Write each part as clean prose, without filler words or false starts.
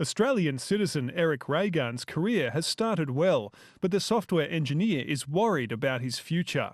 Australian citizen Eric Reagan's career has started well, but the software engineer is worried about his future.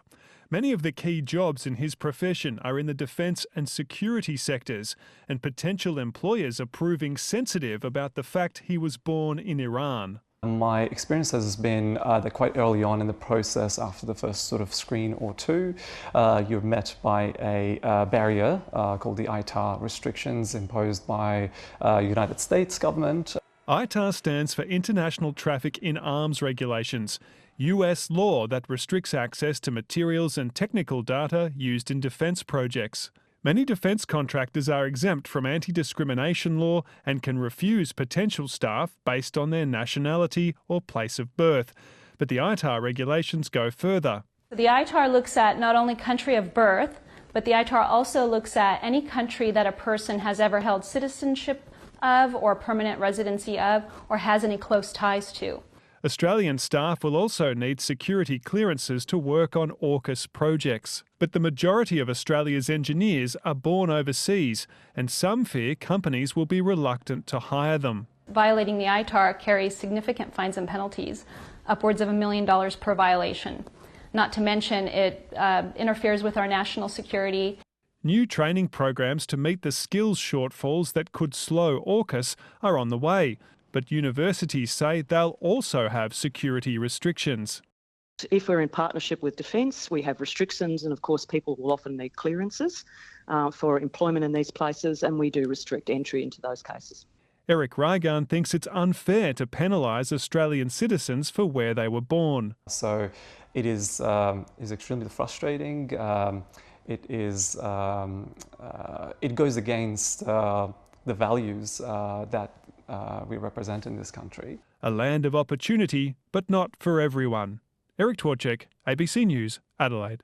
Many of the key jobs in his profession are in the defence and security sectors, and potential employers are proving sensitive about the fact he was born in Iran. My experience has been that quite early on in the process, after the first sort of screen or two, you're met by a barrier called the ITAR restrictions imposed by United States government. ITAR stands for International Traffic in Arms Regulations, US law that restricts access to materials and technical data used in defence projects. Many defence contractors are exempt from anti-discrimination law and can refuse potential staff based on their nationality or place of birth. But the ITAR regulations go further. The ITAR looks at not only country of birth, but the ITAR also looks at any country that a person has ever held citizenship of or permanent residency of or has any close ties to. Australian staff will also need security clearances to work on AUKUS projects. But the majority of Australia's engineers are born overseas, and some fear companies will be reluctant to hire them. Violating the ITAR carries significant fines and penalties, upwards of $1 million per violation. Not to mention it interferes with our national security. New training programs to meet the skills shortfalls that could slow AUKUS are on the way. But universities say they'll also have security restrictions. If we're in partnership with Defence, we have restrictions, and of course people will often need clearances for employment in these places, and we do restrict entry into those cases. Eric Reagan thinks it's unfair to penalise Australian citizens for where they were born. So it is extremely frustrating. It goes against the values that we represent in this country. A land of opportunity, but not for everyone. Eric Twarchek, ABC News, Adelaide.